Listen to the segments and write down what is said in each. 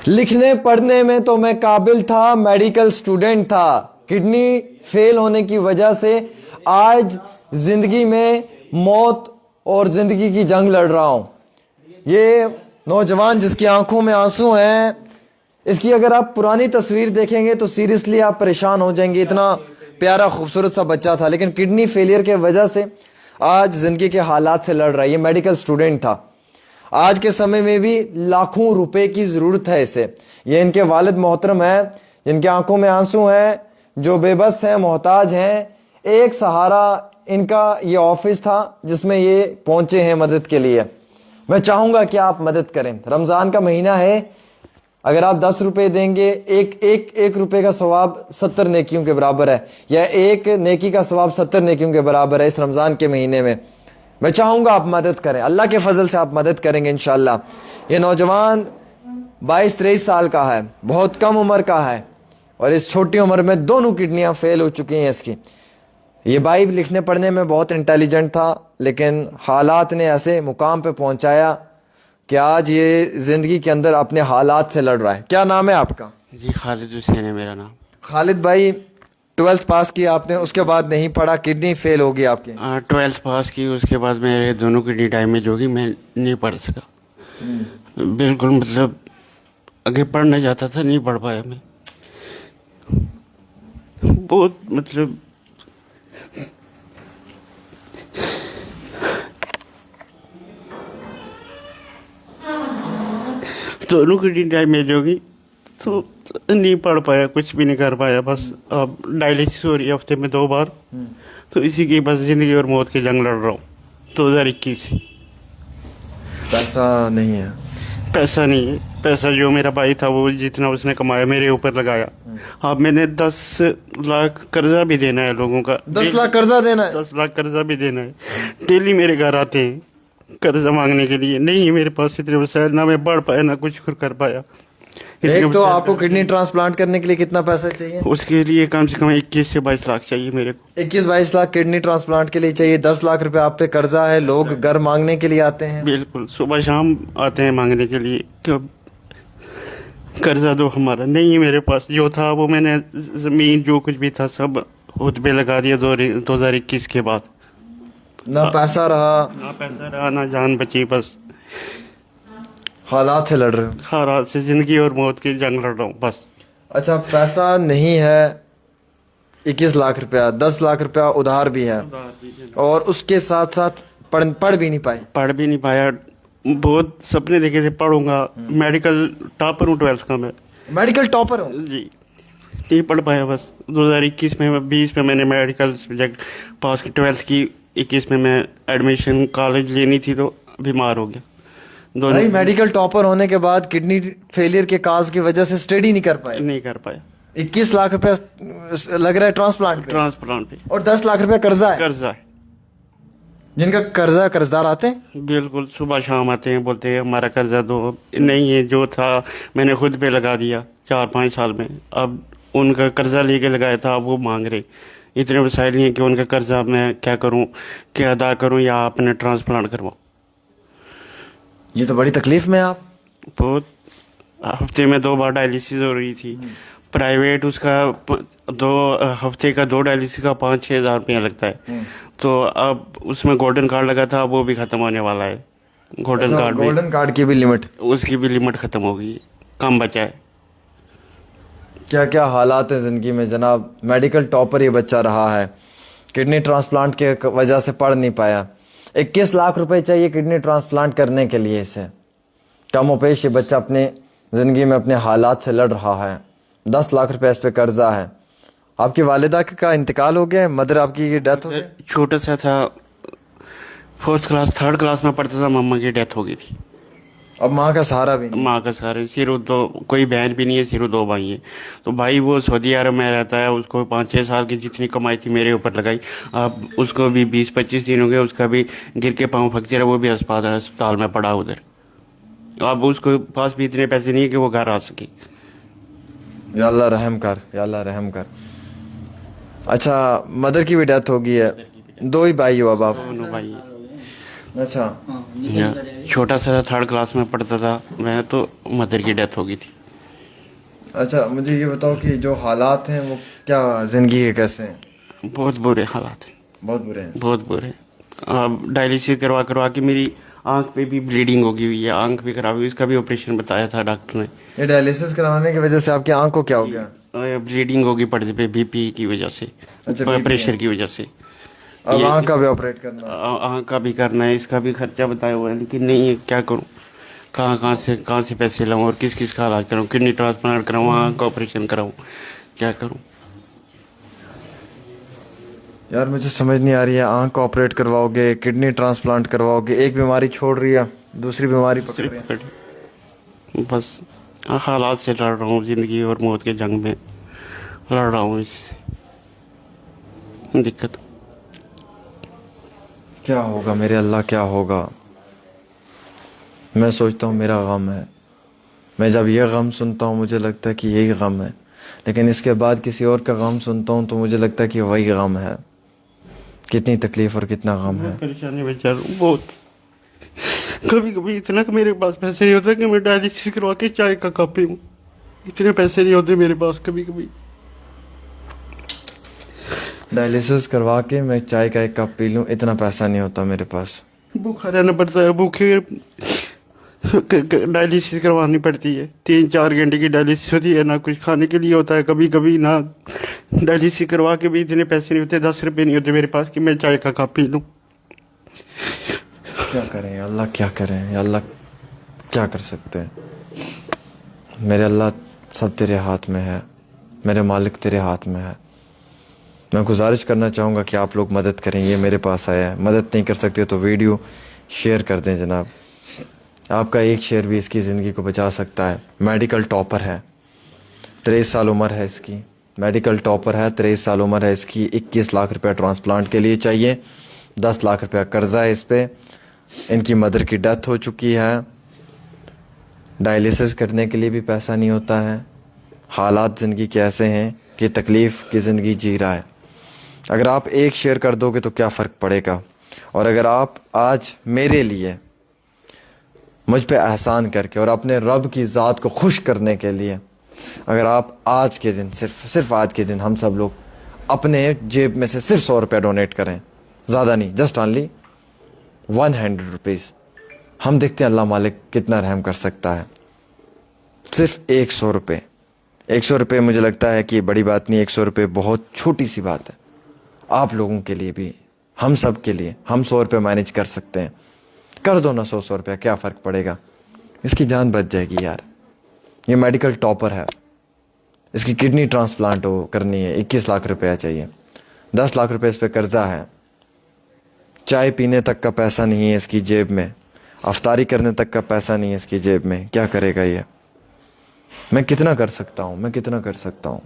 लिखने पढ़ने में तो मैं काबिल था, मेडिकल स्टूडेंट था। किडनी फेल होने की वजह से आज जिंदगी में मौत और जिंदगी की जंग लड़ रहा हूं। ये नौजवान जिसकी आंखों में आंसू हैं, इसकी अगर आप पुरानी तस्वीर देखेंगे तो सीरियसली आप परेशान हो जाएंगे। इतना प्यारा खूबसूरत सा बच्चा था, लेकिन किडनी फेलियर के वजह से आज जिंदगी के हालात से लड़ रहा है। ये मेडिकल स्टूडेंट था। आज के समय में भी लाखों रुपए की जरूरत है इसे। ये इनके वालिद मोहतरम हैं, जिनकी आंखों में आंसू हैं, जो बेबस हैं, मोहताज हैं। एक सहारा इनका ये ऑफिस था जिसमें ये पहुंचे हैं मदद के लिए। मैं चाहूंगा कि आप मदद करें। रमजान का महीना है, अगर आप 10 रुपए देंगे, एक रुपए का सवाब 70 नेकियों के बराबर है, या एक नेकी का सवाब 70 नेकियों के बराबर है इस रमजान के महीने में। मैं चाहूंगा आप मदद करें, अल्लाह के फजल से आप मदद करेंगे इंशाल्लाह। ये नौजवान 22-23 साल का है, बहुत कम उम्र का है, और इस छोटी उम्र में दोनों किडनियां फेल हो चुकी हैं इसकी। ये भाई लिखने पढ़ने में बहुत इंटेलिजेंट था, लेकिन हालात ने ऐसे मुकाम पे पहुंचाया कि आज ये जिंदगी के अंदर अपने हालात से लड़ रहा है। क्या नाम है आपका? जी खालिद हुसैन है मेरा नाम। खालिद भाई, 12th पास किया आपने, उसके बाद नहीं पढ़ा, किडनी फेल हो गई आपकी। 12th पास की, उसके बाद मेरे दोनों किडनी डैमेज हो गई, मैं नहीं पढ़ सका। बिल्कुल, मतलब आगे पढ़ना चाहता था, नहीं पढ़ पाया मैं। बहुत मतलब दोनों किडनी डैमेज हो गई तो नहीं पढ़ पाया, कुछ भी नहीं कर पाया। बस अब डायलिसिस हो रही है हफ्ते में 2 बार, तो इसी की बस जिंदगी और मौत की जंग लड़ रहा हूँ 2021 से। पैसा नहीं है? पैसा नहीं है। पैसा जो मेरा भाई था वो जितना उसने कमाया मेरे ऊपर लगाया। अब मैंने 10 लाख कर्जा भी देना है लोगों का। 10 लाख कर्जा देना है? 10 लाख कर्जा भी देना है। डेली मेरे घर आते हैं कर्जा मांगने के लिए। नहीं है मेरे पास इतने वसाइल, ना मैं बढ़ पाया ना कुछ कर पाया। एक तो आपको किडनी ट्रांसप्लांट करने के लिए कितना पैसा चाहिए? उसके लिए कम से कम 21 से 22 लाख चाहिए मेरे को। 21-22 लाख किडनी ट्रांसप्लांट के लिए चाहिए। 10 लाख रुपए आप पे कर्जा है, लोग घर मांगने के लिए आते हैं। बिल्कुल, सुबह शाम आते हैं मांगने के लिए कि कर्जा दो हमारा। नहीं है मेरे पास, जो था वो मैंने जमीन जो कुछ भी था सब खुद पे लगा दिया 2021 के बाद। ना पैसा रहा, ना पैसा रहा, ना जान बची। बस हालात से लड़ रहे हो। हालात से जिंदगी और मौत की जंग लड़ रहा हूँ बस। अच्छा, पैसा नहीं है, 21 लाख रुपया, 10 लाख रुपया उधार भी है, और उसके साथ साथ पढ़ भी नहीं पाए। पढ़ भी नहीं पाया। बहुत सपने देखे थे पढ़ूंगा, मेडिकल टॉपर हूँ 12th का मैं। मेडिकल टॉपर हो? जी, नहीं पढ़ पाया बस। 2021 में 20 में मैंने मेडिकल सब्जेक्ट पास की, 12th की। 21 में मैं एडमिशन कॉलेज लेनी थी तो बीमार हो गया। भाई, मेडिकल टॉपर होने के बाद किडनी फेलियर के काज की वजह से स्टडी नहीं कर पाए। नहीं कर पाया। 21 लाख रुपया लग रहा है ट्रांसप्लांट पे, और 10 लाख रुपया कर्जा है। कर्जा है। जिनका कर्जदार आते हैं, बिल्कुल, सुबह शाम आते हैं, बोलते हैं हमारा कर्जा दो। नहीं है, जो था मैंने खुद पे लगा दिया 4-5 साल में। अब उनका कर्जा लेके लगाया था, अब वो मांग रहे। इतने वसाइल नहीं है कि उनका कर्जा मैं क्या करूं, क्या अदा करूं या अपने ट्रांसप्लांट करवाऊं। ये तो बड़ी तकलीफ में आप। बहुत, हफ्ते में 2 बार डायलिसिस हो रही थी। प्राइवेट उसका 2 हफ्ते का 2 डायलिसिस का 5-6 हज़ार रुपया लगता है। तो अब उसमें गोल्डन कार्ड लगा था, वो भी ख़त्म होने वाला है। गोल्डन कार्ड की भी लिमिट, उसकी भी लिमिट ख़त्म हो गई, कम बचा है। क्या क्या हालात हैं ज़िंदगी में जनाब। मेडिकल टॉपर ये बच्चा रहा है, किडनी ट्रांसप्लांट के वजह से पढ़ नहीं पाया। 21 लाख रुपए चाहिए किडनी ट्रांसप्लांट करने के लिए। इसे कम पेश ये बच्चा अपने ज़िंदगी में अपने हालात से लड़ रहा है। 10 लाख रुपए इस पे कर्जा है। आपकी वालिदा का इंतकाल हो गया है, मदर आपकी की डेथ हो गई। छोटा सा था, 4th क्लास 3rd क्लास में पढ़ता था, मम्मा की डेथ हो गई थी। अब माँ का सहारा भी नहीं? माँ का सहारा सिर्फ 2, कोई बहन भी नहीं है, सिर्फ 2 भाई हैं। तो भाई वो सऊदी अरब में रहता है, उसको 5-6 साल की जितनी कमाई थी मेरे ऊपर लगाई। अब उसको भी 20-25 दिन हो गए, उसका भी गिर के पाँव फ्रैक्चर है, वो भी अस्पताल में पड़ा उधर। अब उसको पास भी इतने पैसे नहीं है कि वो घर आ सके। या अल्लाह रहम कर, या अल्लाह रहम कर। अच्छा, मदर की भी डेथ हो गई है। 2 ही भाई हो अब आप? दोनों भाई हैं। अच्छा, छोटा सा 3rd क्लास में पढ़ता था मैं, तो मदर की डेथ हो गई थी। अच्छा, मुझे ये बताओ कि जो हालात हैं वो क्या ज़िंदगी के कैसे हैं? बहुत बुरे हालात हैं, बहुत बुरे हैं। बहुत बुरे। अब डायलिसिस करवा करवा के मेरी आंख पे भी ब्लीडिंग हो गई हुई है, आंख भी खराब हुई, इसका भी ऑपरेशन बताया था डॉक्टर ने। ये डायलिसिस कराने की वजह से आपकी आंख को क्या हो गया? ब्लीडिंग होगी पर्दे पे, बीपी की वजह से, अच्छा, BP प्रेशर है। की वजह से। अब ये आंख का भी ऑपरेट करना है। आँख का भी करना है, इसका भी खर्चा बताया हुआ है, लेकिन नहीं, क्या करूँ, कहाँ से पैसे लाऊं और किस किस का इलाज कराऊं, किडनी ट्रांसप्लांट कराऊं, आँख का ऑपरेशन कराऊं, क्या करूं। यार मुझे समझ नहीं आ रही है, आंख को ऑपरेट करवाओगे, किडनी ट्रांसप्लांट करवाओगे, एक बीमारी छोड़ रही है, दूसरी बीमारी पकड़ रही है। सिर्फ बस हालात से लड़ रहा हूँ, ज़िंदगी और मौत के जंग में लड़ रहा हूँ, इससे दिक्कत। क्या होगा मेरे अल्लाह, क्या होगा? मैं सोचता हूँ मेरा गम है, मैं जब ये गम सुनता हूँ मुझे लगता है कि यही गम है, लेकिन इसके बाद किसी और का गम सुनता हूँ तो मुझे लगता है कि वही गम है। कितनी तकलीफ और कितना गम है। परेशानी में चल रहा हूँ बहुत। कभी कभी इतना कि मेरे पास पैसे नहीं होते कि मैं डायलिसिस करवा के चाय का कप पीऊँ, इतने पैसे नहीं होते मेरे पास कभी कभी। डायलिसिस करवा के मैं चाय का एक कप पी लूँ, इतना पैसा नहीं होता मेरे पास। भूखा रहना पड़ता है, भूखे डायलिसिस करवानी पड़ती है, 3-4 घंटे की डायलिसिस होती है, ना कुछ खाने के लिए होता है कभी कभी, ना डायलिसिस करवा के भी इतने पैसे नहीं होते, 10 रुपये नहीं होते मेरे पास कि मैं चाय का कप पी लूँ। क्या करें अल्लाह, क्या करें अल्लाह, क्या कर सकते हैं? मेरे अल्लाह, सब तेरे हाथ में है, मेरे मालिक तेरे हाथ में है। मैं गुजारिश करना चाहूँगा कि आप लोग मदद करें, ये मेरे पास आया है, मदद नहीं कर सकते तो वीडियो शेयर कर दें जनाब। आपका एक शेयर भी इसकी ज़िंदगी को बचा सकता है। मेडिकल टॉपर है, 23 साल उम्र है इसकी, मेडिकल टॉपर है, 23 साल उम्र है इसकी। 21 लाख रुपया ट्रांसप्लांट के लिए चाहिए, 10 लाख रुपया कर्जा है इस पर। इनकी मदर की डेथ हो चुकी है, डायलिसिस करने के लिए भी पैसा नहीं होता है। हालात ज़िंदगी के ऐसे हैं कि तकलीफ़ की ज़िंदगी जी रहा है। अगर आप एक शेयर कर दोगे तो क्या फ़र्क पड़ेगा? और अगर आप आज मेरे लिए मुझ पे एहसान करके और अपने रब की ज़ात को खुश करने के लिए अगर आप आज के दिन, सिर्फ आज के दिन हम सब लोग अपने जेब में से सिर्फ 100 रुपया डोनेट करें, ज़्यादा नहीं, जस्ट ऑनली 100 रुपीज़, हम देखते हैं अल्लाह मालिक कितना रहम कर सकता है। सिर्फ 100 रुपये, 100 रुपये मुझे लगता है कि बड़ी बात नहीं, 100 रुपये बहुत छोटी सी बात है आप लोगों के लिए भी, हम सब के लिए। हम 100 रुपये मैनेज कर सकते हैं, कर दो ना 100 रुपया, क्या फ़र्क पड़ेगा? इसकी जान बच जाएगी यार। ये मेडिकल टॉपर है, इसकी किडनी ट्रांसप्लांट हो करनी है, 21 लाख रुपया चाहिए, 10 लाख रुपये इस पर कर्जा है, चाय पीने तक का पैसा नहीं है इसकी जेब में, अफ्तारी करने तक का पैसा नहीं है इसकी जेब में। क्या करेगा ये? मैं कितना कर सकता हूँ, मैं कितना कर सकता हूँ?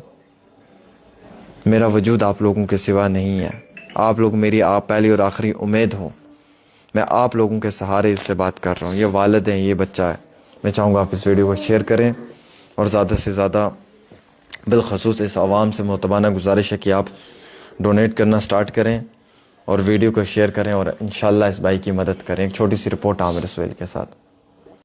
मेरा वजूद आप लोगों के सिवा नहीं है, आप लोग मेरी आप पहली और आखिरी उम्मीद हो। मैं आप लोगों के सहारे इससे बात कर रहा हूँ। ये वालिद हैं, ये बच्चा है। मैं चाहूँगा आप इस वीडियो को शेयर करें और ज़्यादा से ज़्यादा बिलखसूस इस आवाम से मोतबाना गुजारिश है कि आप डोनेट करना स्टार्ट करें और वीडियो को शेयर करें और इंशाल्लाह इस भाई की मदद करें। एक छोटी सी रिपोर्ट आमिर सुहेल के साथ।